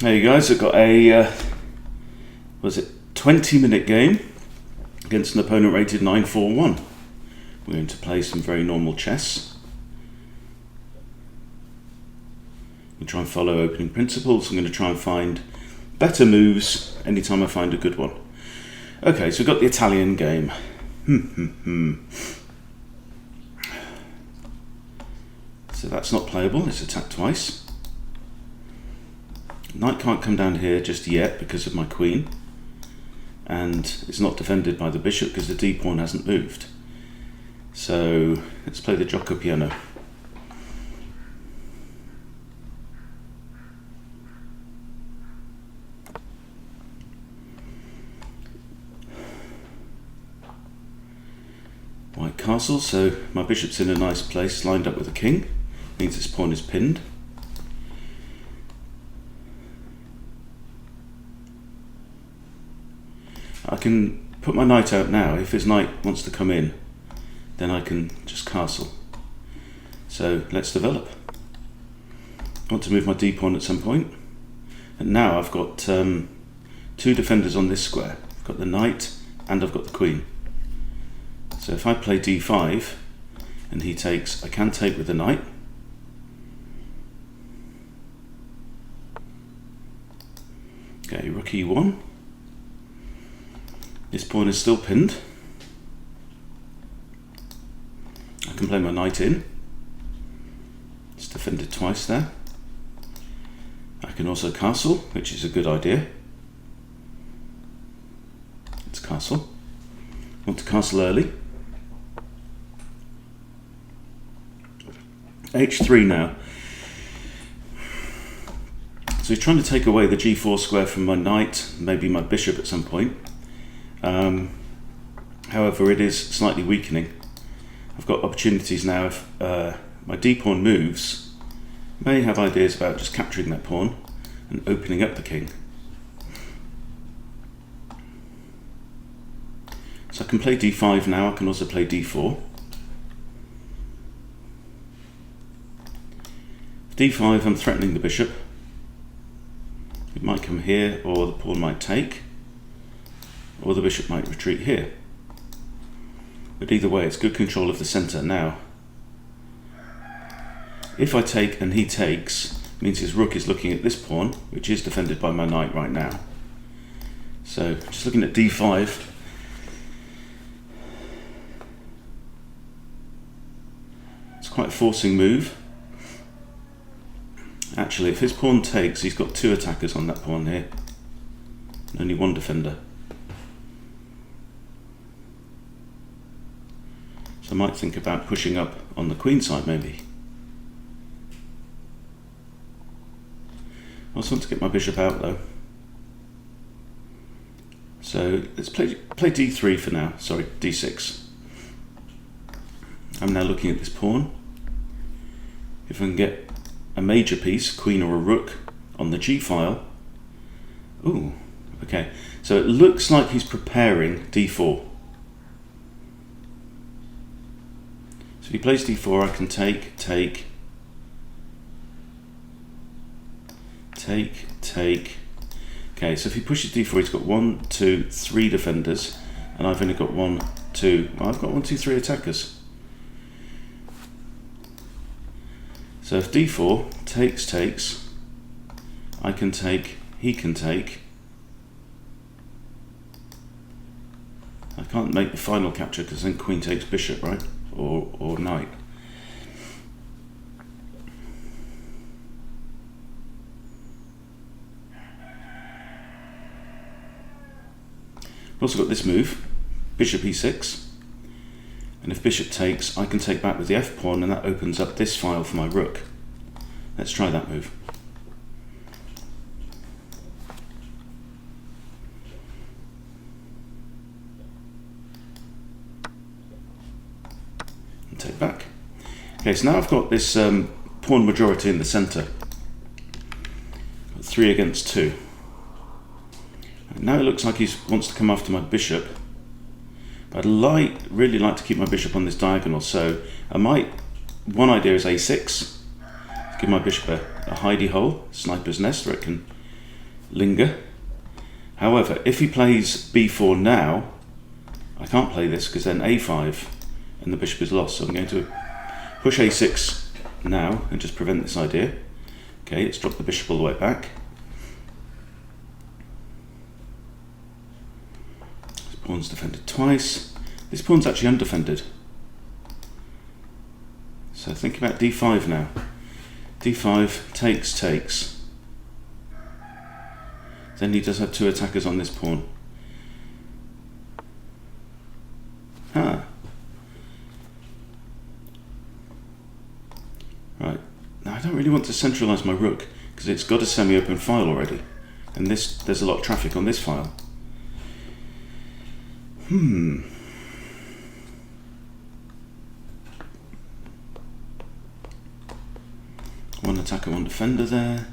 Hey guys, I've got a 20-minute game against an opponent rated 941. We're going to play some very normal chess. I'm going to try and follow opening principles. I'm going to try and find better moves anytime I find a good one. Okay, so we've got the Italian game. So that's not playable, it's attacked twice. Knight can't come down here just yet because of my queen, and it's not defended by the bishop because the d pawn hasn't moved. So let's play the Giuoco Piano. White castle, so my bishop's in a nice place, lined up with the king. Means this pawn is pinned. I can put my knight out now. If his knight wants to come in, then I can just castle. So let's develop. I want to move my d pawn at some point, and now I've got two defenders on this square. I've got the knight and I've got the queen. So if I play d5 and he takes, I can take with the knight. Okay, rook e1. This pawn is still pinned. I can play my knight in. It's defended twice there. I can also castle, which is a good idea. Let's castle. I want to castle early. h3 now. So he's trying to take away the g4 square from my knight, maybe my bishop at some point. However, it is slightly weakening. I've got opportunities now. If my d pawn moves, may have ideas about just capturing that pawn and opening up the king. So I can play d5 now. I can also play d4. d5, I'm threatening the bishop. It might come here, or the pawn might take, or the bishop might retreat here. But either way, it's good control of the centre now. If I take and he takes, means his rook is looking at this pawn, which is defended by my knight right now. So just looking at d5. It's quite a forcing move. Actually, if his pawn takes, he's got two attackers on that pawn here, and only one defender. So I might think about pushing up on the queen side maybe. I also want to get my bishop out though. So let's play d3 for now, sorry, d6. I'm now looking at this pawn. If I can get a major piece, queen or a rook, on the g-file. Ooh, okay. So it looks like he's preparing d4. So if he plays d4, I can take. Okay, so if he pushes d4, he's got 1, 2, 3 defenders, and I've only got 1, 2. Well, I've got 1, 2, 3 attackers. So if d4 takes, I can take, he can take. I can't make the final capture because then queen takes bishop, right? Or knight. I've also got this move, bishop e6. And if bishop takes, I can take back with the f pawn, and that opens up this file for my rook. Let's try that move. And take back. Okay, so now I've got this pawn majority in the centre. 3 against 2. And now it looks like he wants to come after my bishop. I'd really like to keep my bishop on this diagonal, so one idea is a6, give my bishop a hidey hole, sniper's nest, where it can linger. However, if he plays b4 now, I can't play this because then a5 and the bishop is lost. So I'm going to push a6 now and just prevent this idea. Okay, let's drop the bishop all the way back. This pawn's defended twice. This pawn's actually undefended. So think about d5 now. d5 takes. Then he does have two attackers on this pawn. Ah. Right. Now I don't really want to centralise my rook because it's got a semi-open file already. And there's a lot of traffic on this file. One attacker, one defender there.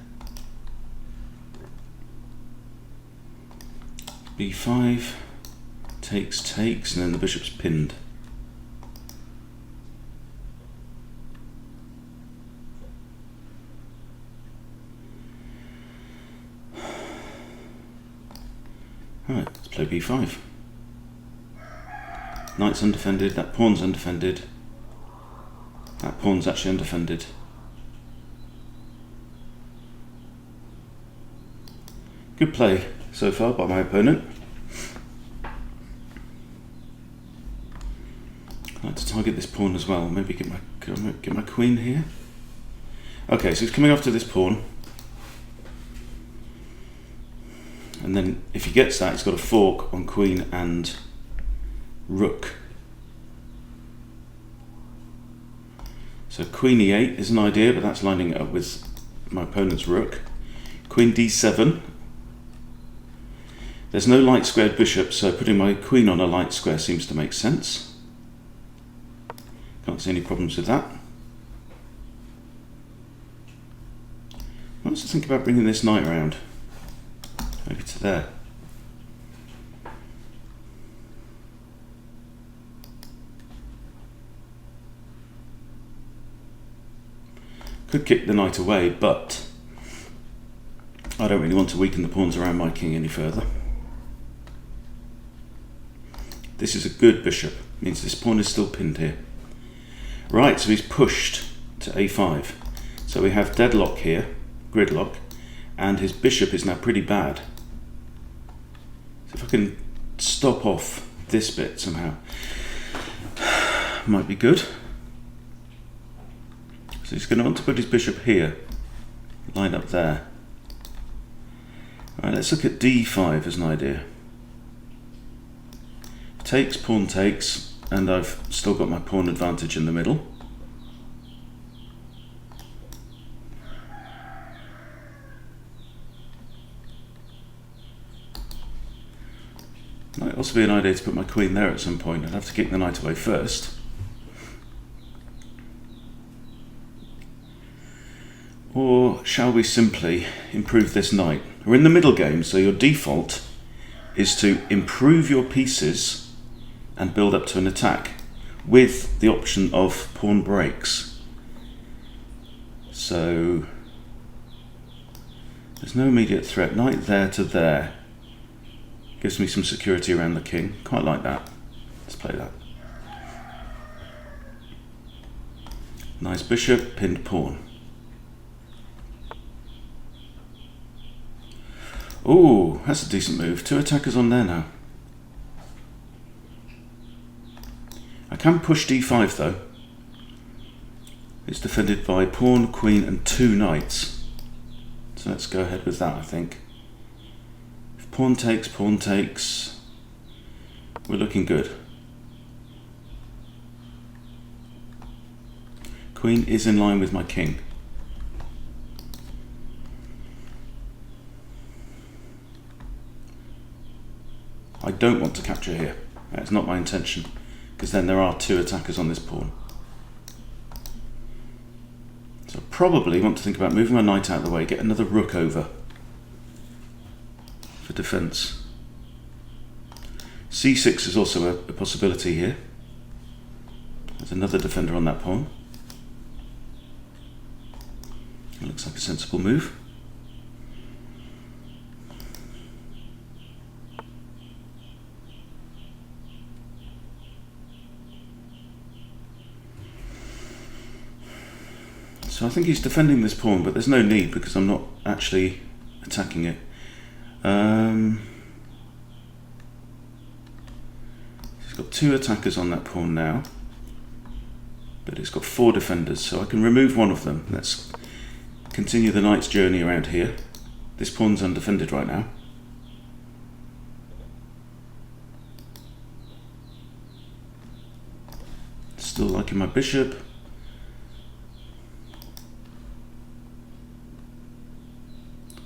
b5 takes, and then the bishop's pinned. Alright, let's play b5. Knight's undefended, that pawn's undefended. That pawn's actually undefended. Good play so far by my opponent. I'd like to target this pawn as well. Maybe get my queen here. Okay, so he's coming after this pawn. And then if he gets that, he's got a fork on queen and rook. So queen e8 is an idea, but that's lining it up with my opponent's rook. Queen d7. There's no light squared bishop, so putting my queen on a light square seems to make sense. Can't see any problems with that. Let's think about bringing this knight around. Maybe to there. Could kick the knight away, but I don't really want to weaken the pawns around my king any further. This is a good bishop, means this pawn is still pinned here. Right, so he's pushed to a5. So we have deadlock here, gridlock, and his bishop is now pretty bad. So if I can stop off this bit somehow, might be good. So he's going to want to put his bishop here, line up there. Right, let's look at d5 as an idea. Takes, pawn takes, and I've still got my pawn advantage in the middle. Might also be an idea to put my queen there at some point. I'd have to kick the knight away first. Or shall we simply improve this knight? We're in the middle game, so your default is to improve your pieces and build up to an attack with the option of pawn breaks. So there's no immediate threat. Knight there to there. Gives me some security around the king. Quite like that. Let's play that. Nice bishop, pinned pawn. Ooh, that's a decent move. Two attackers on there now. I can push d5 though. It's defended by pawn, queen and two knights. So let's go ahead with that, I think. If pawn takes, we're looking good. Queen is in line with my king. I don't want to capture here. That's not my intention, because then there are two attackers on this pawn. So I probably want to think about moving my knight out of the way, get another rook over for defense. c6 is also a possibility here. There's another defender on that pawn. It looks like a sensible move. So I think he's defending this pawn, but there's no need because I'm not actually attacking it. He's got 2 attackers on that pawn now, but it's got 4 defenders, so I can remove one of them. Let's continue the knight's journey around here. This pawn's undefended right now. Still liking my bishop.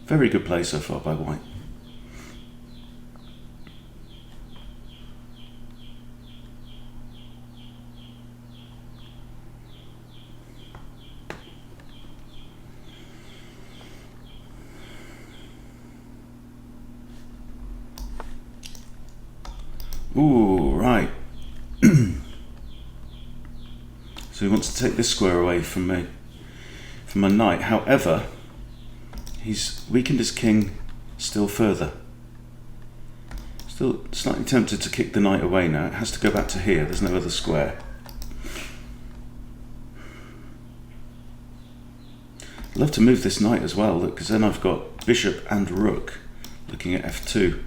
Very good play so far by white. Ooh, right. So he wants to take this square away from me, from my knight. However, he's weakened his king still further. Still slightly tempted to kick the knight away now. It has to go back to here. There's no other square. I'd love to move this knight as well, because then I've got bishop and rook looking at f2.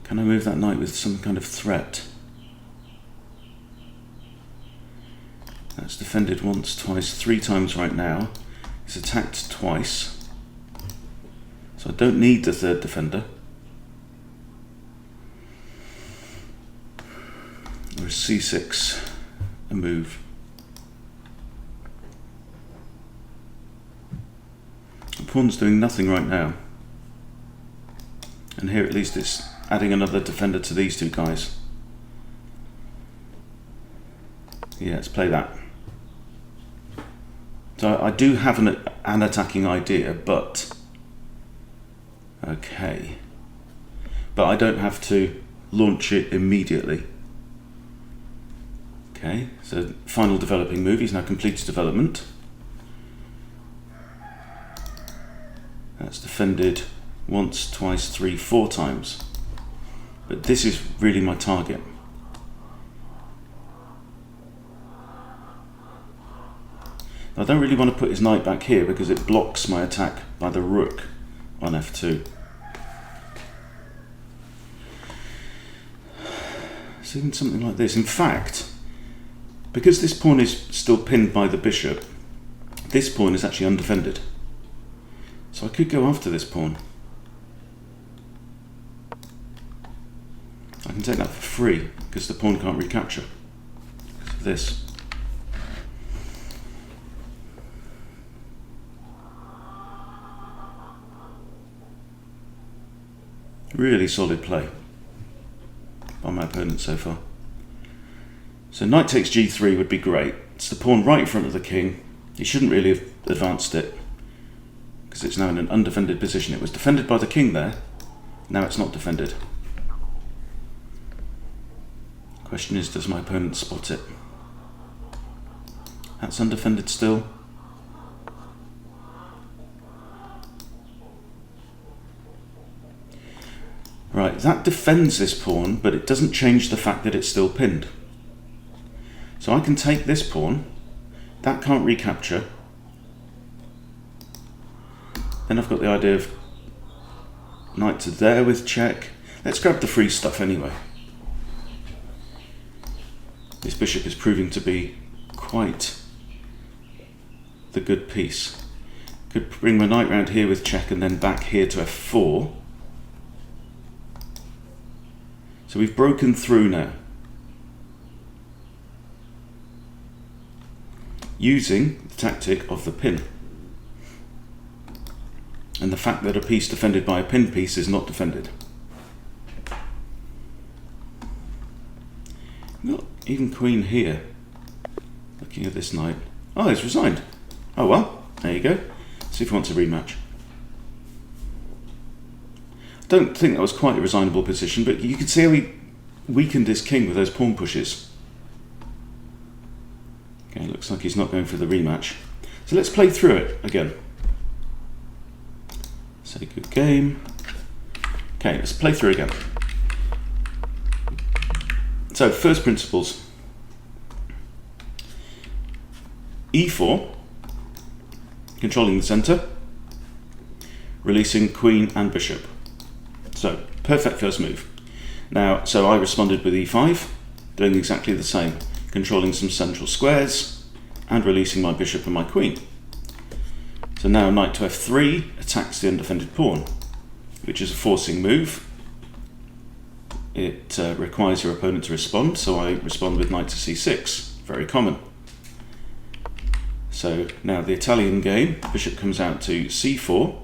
Can I move that knight with some kind of threat? That's defended once, twice, 3 times right now. He's attacked twice. So I don't need the 3rd defender. Or is c6 a move? The pawn's doing nothing right now. And here at least it's adding another defender to these 2 guys. Yeah, let's play that. So I do have an attacking idea, but okay. But I don't have to launch it immediately. Okay, so final developing move. He's now completed development. That's defended once, twice, 3, 4 times. But this is really my target. I don't really want to put his knight back here because it blocks my attack by the rook on f2. So even something like this. In fact, because this pawn is still pinned by the bishop, this pawn is actually undefended. So I could go after this pawn. I can take that for free because the pawn can't recapture because of this. Really solid play by my opponent so far. So knight takes g3 would be great. It's the pawn right in front of the king. He shouldn't really have advanced it because it's now in an undefended position. It was defended by the king there. Now it's not defended. Question is, does my opponent spot it? That's undefended still. Right, that defends this pawn, but it doesn't change the fact that it's still pinned. So I can take this pawn, that can't recapture. Then I've got the idea of knight to there with check. Let's grab the free stuff anyway. This bishop is proving to be quite the good piece. Could bring my knight round here with check and then back here to f4. So we've broken through now. Using the tactic of the pin. And the fact that a piece defended by a pinned piece is not defended. Not even queen here. Looking at this knight. Oh, he's resigned. Oh well, there you go. See if he wants a rematch. Don't think that was quite a resignable position, but you can see how he weakened his king with those pawn pushes. Okay, looks like he's not going for the rematch. So let's play through it again. Say good game. Okay, let's play through again. So first principles. e4, controlling the centre, releasing queen and bishop. So, perfect first move. Now, so I responded with e5, doing exactly the same, controlling some central squares and releasing my bishop and my queen. So now knight to f3 attacks the undefended pawn, which is a forcing move. It requires your opponent to respond, so I respond with knight to c6, very common. So now the Italian game, bishop comes out to c4,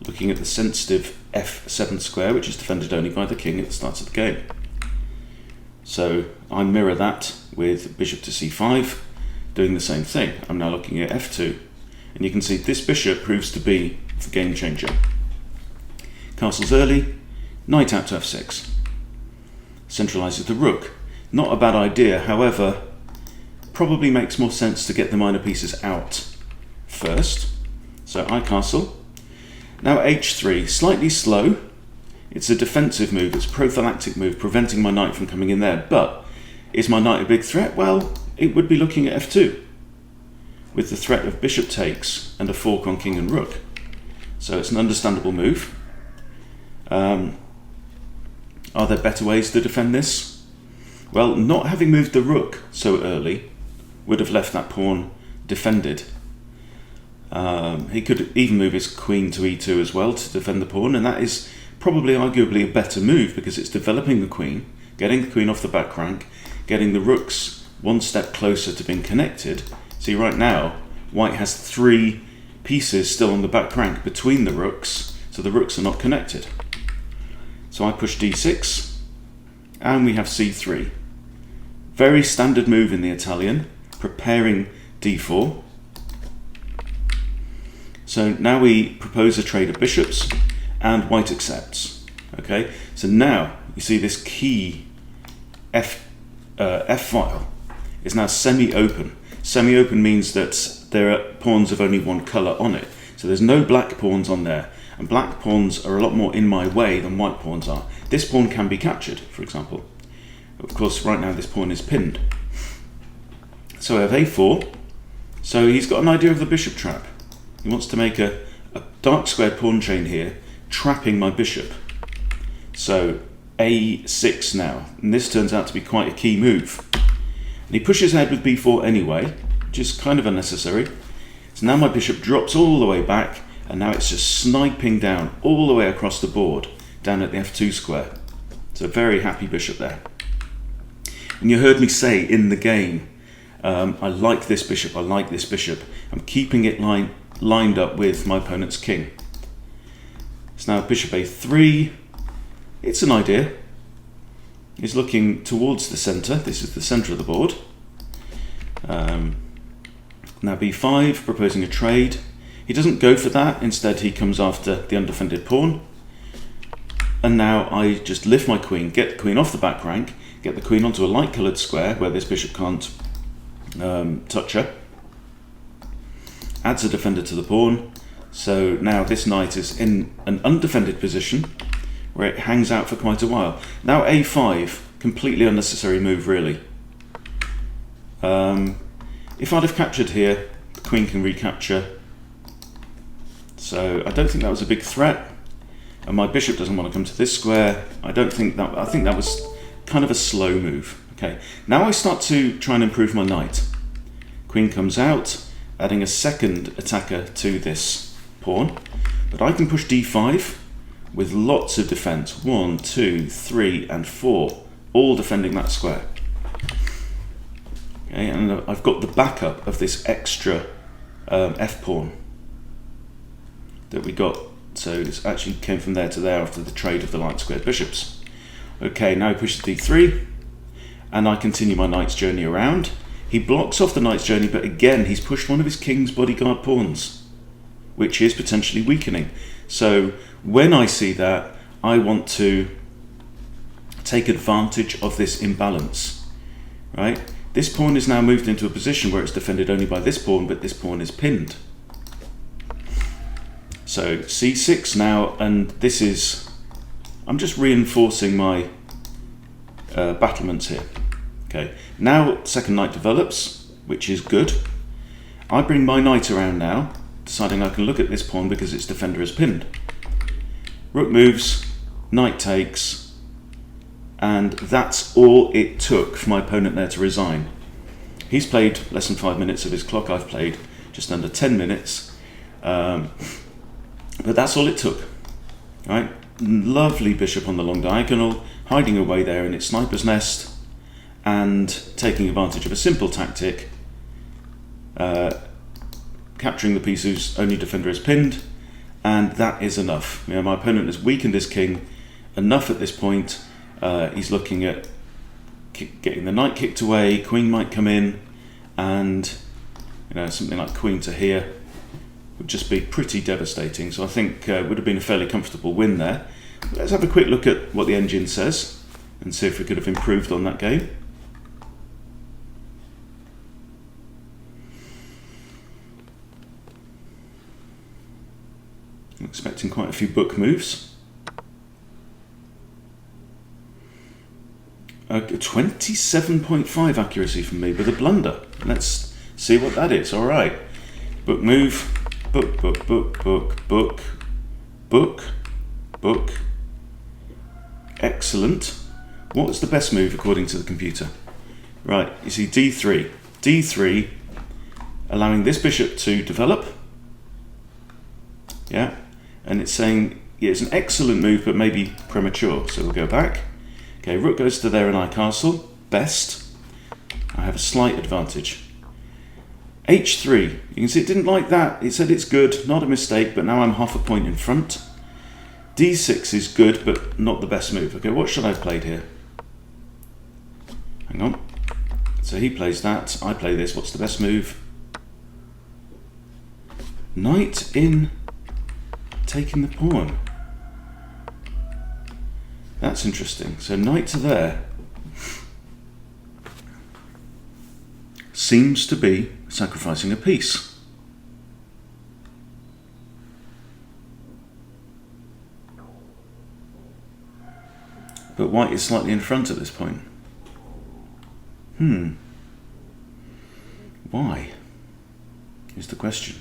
looking at the sensitive f7 square, which is defended only by the king at the start of the game. So I mirror that with bishop to c5, doing the same thing. I'm now looking at f2, and you can see this bishop proves to be the game changer. Castles early, knight out to f6. Centralises the rook. Not a bad idea, however, probably makes more sense to get the minor pieces out first. So I castle. Now h3, slightly slow. It's a defensive move, it's a prophylactic move, preventing my knight from coming in there. But is my knight a big threat? Well, it would be looking at f2, with the threat of bishop takes and a fork on king and rook. So it's an understandable move. Are there better ways to defend this? Well, not having moved the rook so early would have left that pawn defended. He could even move his queen to e2 as well to defend the pawn, and that is probably arguably a better move because it's developing the queen, getting the queen off the back rank, getting the rooks one step closer to being connected. See, right now, white has 3 pieces still on the back rank between the rooks, so the rooks are not connected. So I push d6, and we have c3. Very standard move in the Italian, preparing d4. So now we propose a trade of bishops, and white accepts. Okay, so now you see this key f file is now semi-open. Semi-open means that there are pawns of only one colour on it. So there's no black pawns on there, and black pawns are a lot more in my way than white pawns are. This pawn can be captured, for example. Of course, right now this pawn is pinned. So I have a4. So he's got an idea of the bishop trap. He wants to make a dark squared pawn chain here, trapping my bishop. So a6 now, and this turns out to be quite a key move. And he pushes ahead with b4 anyway, which is kind of unnecessary. So now my bishop drops all the way back, and now it's just sniping down all the way across the board, down at the f2 square. So very happy bishop there. And you heard me say in the game, I like this bishop, I like this bishop. I'm keeping it lined up with my opponent's king. So now bishop a3, it's an idea. He's looking towards the centre, this is the centre of the board. Now b5, proposing a trade. He doesn't go for that, instead he comes after the undefended pawn. And now I just lift my queen, get the queen off the back rank, get the queen onto a light coloured square where this bishop can't touch her. Adds a defender to the pawn. So now this knight is in an undefended position where it hangs out for quite a while. Now a5, completely unnecessary move really. If I'd have captured here, the queen can recapture. So I don't think that was a big threat. And my bishop doesn't want to come to this square. I think that was kind of a slow move. Okay, now I start to try and improve my knight. Queen comes out, adding a second attacker to this pawn. But I can push d5 with lots of defense. 1, 2, 3, and 4, all defending that square. Okay, and I've got the backup of this extra f pawn that we got. So this actually came from there to there after the trade of the light squared bishops. Okay, now he pushes d3, and I continue my knight's journey around. He blocks off the knight's journey, but again, he's pushed one of his king's bodyguard pawns, which is potentially weakening. So when I see that, I want to take advantage of this imbalance, right? This pawn is now moved into a position where it's defended only by this pawn, but this pawn is pinned. So c6 now, and this is, I'm just reinforcing my battlements here. Okay, now second knight develops, which is good, I bring my knight around now, deciding I can look at this pawn because its defender is pinned. Rook moves, knight takes, and that's all it took for my opponent there to resign. He's played less than 5 minutes of his clock. I've played just under 10 minutes. But that's all it took. Right? Lovely bishop on the long diagonal, hiding away there in its sniper's nest, and taking advantage of a simple tactic, capturing the piece whose only defender is pinned, and that is enough. You know, my opponent has weakened his king enough at this point. He's looking at getting the knight kicked away, queen might come in, and something like queen to here would just be pretty devastating. So I think it would have been a fairly comfortable win there. Let's have a quick look at what the engine says and see if we could have improved on that game. I'm expecting quite a few book moves. 27.5 accuracy from me with a blunder. Let's see what that is. All right. Book move. Book, book, book, book, book, book, book. Excellent. What was the best move according to the computer? Right, you see d3. d3, allowing this bishop to develop. Yeah, and it's saying it's an excellent move, but maybe premature. So we'll go back. Okay, rook goes to there and I castle. Best. I have a slight advantage. h3. You can see it didn't like that. It said it's good, not a mistake, but now I'm half a point in front. d6 is good, but not the best move. Okay, what should I have played here? Hang on. So he plays that. I play this. What's the best move? Knight in, taking the pawn. That's interesting. So knight to there seems to be sacrificing a piece. But white is slightly in front at this point. Why? Is the question.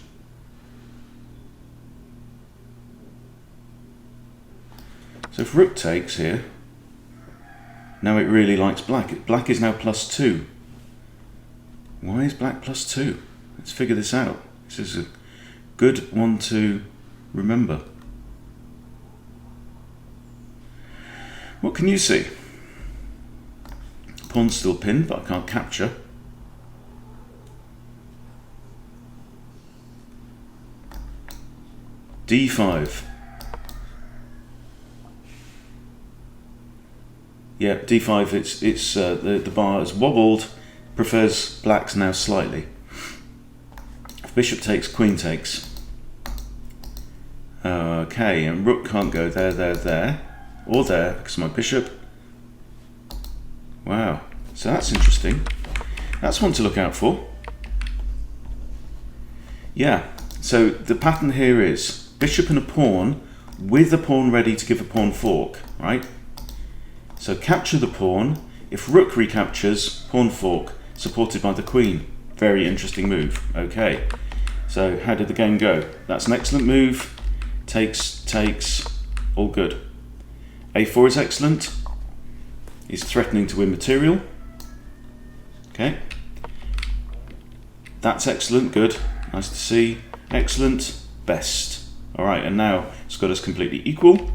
So if rook takes here, now it really likes black. Black is now +2. Why is black +2? Let's figure this out. This is a good one to remember. What can you see? Pawn's still pinned, but I can't capture. d5. Yeah, d5. It's the bar has wobbled. Prefers black's now slightly. If bishop takes, queen takes. Okay, and rook can't go there, or there because of my bishop. Wow, so that's interesting. That's one to look out for. Yeah, so the pattern here is bishop and a pawn with a pawn ready to give a pawn fork, right? So capture the pawn. If rook recaptures, pawn fork, supported by the queen. Very interesting move. Okay, so how did the game go? That's an excellent move. Takes, all good. a4 is excellent. He's threatening to win material. Okay. That's excellent, good. Nice to see. Excellent, best. All right, and now it's got us completely equal.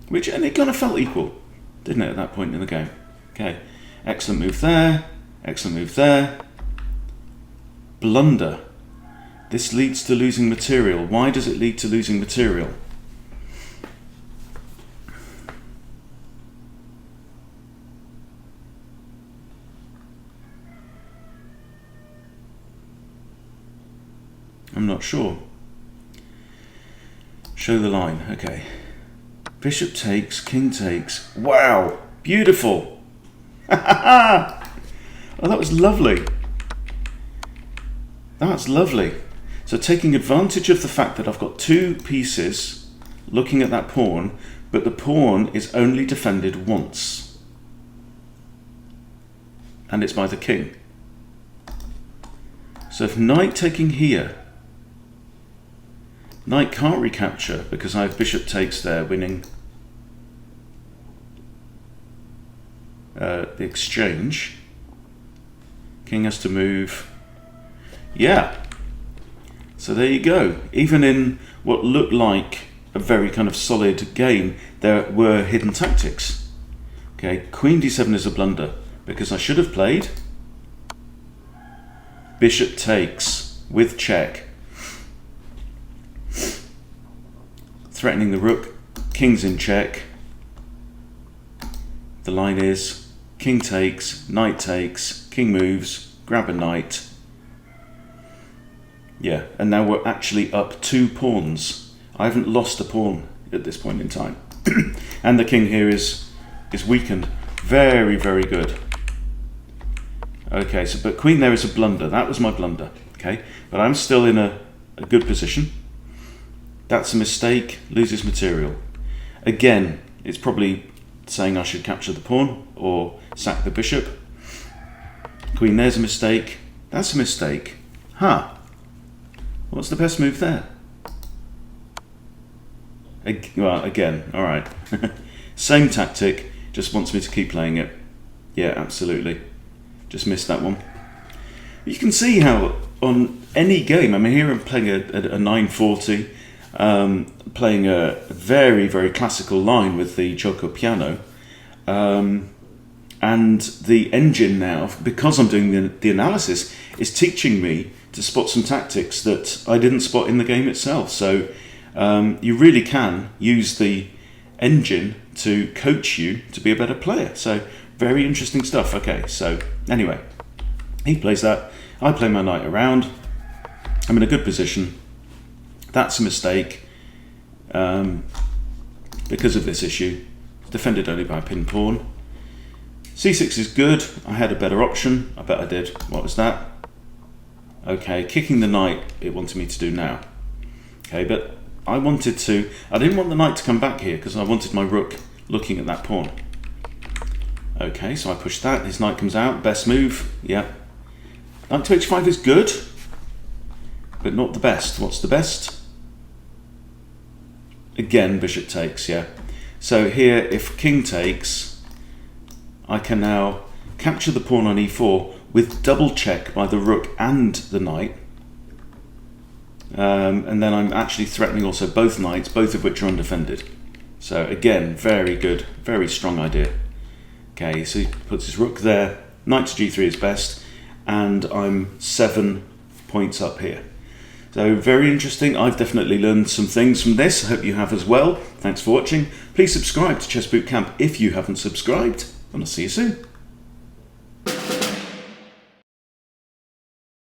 And it kind of felt equal, didn't it, at that point in the game? Okay, excellent move there. Excellent move there. Blunder. This leads to losing material. Why does it lead to losing material? I'm not sure. Show the line. Okay. Bishop takes, king takes. Wow, beautiful. Oh, that was lovely. That's lovely. So taking advantage of the fact that I've got two pieces looking at that pawn, but the pawn is only defended once. And it's by the king. So if knight taking here, knight can't recapture because I have bishop takes there, winning the exchange. King has to move. Yeah. So there you go. Even in what looked like a very kind of solid game, there were hidden tactics. Okay, queen d7 is a blunder because I should have played bishop takes with check, threatening the rook, king's in check. The line is king takes, knight takes, king moves, grab a knight. Yeah, and now we're actually up 2 pawns. I haven't lost a pawn at this point in time. And the king here is weakened. Very, very good. Okay, so but queen there is a blunder. That was my blunder. Okay, but I'm still in a good position. That's a mistake, loses material. Again, it's probably saying I should capture the pawn or sack the bishop. Queen there's a mistake. That's a mistake. Huh. What's the best move there? Well, again, all right. Same tactic, just wants me to keep playing it. Yeah, absolutely. Just missed that one. You can see how on any game, I mean, here I'm playing a 940, playing a very, very classical line with the Giuoco Piano. And the engine now, because I'm doing the analysis, is teaching me to spot some tactics that I didn't spot in the game itself. So you really can use the engine to coach you to be a better player. So very interesting stuff. Okay, so anyway, he plays that. I play my knight around. I'm in a good position. That's a mistake because of this issue. Defended only by a pinned pawn. c6 is good. I had a better option. I bet I did. What was that? Okay, kicking the knight, it wanted me to do now. Okay, but I didn't want the knight to come back here because I wanted my rook looking at that pawn. Okay, so I push that. His knight comes out. Best move. Yeah. Knight to h5 is good, but not the best. What's the best? Again, bishop takes, yeah. So here, if king takes, I can now capture the pawn on e4 with double check by the rook and the knight. And then I'm actually threatening also both knights, both of which are undefended. So again, very good, very strong idea. Okay, so he puts his rook there. Knight to g3 is best, and I'm 7 points up here. So very interesting. I've definitely learned some things from this. I hope you have as well. Thanks for watching. Please subscribe to Chess Boot Camp if you haven't subscribed, and I'll see you soon.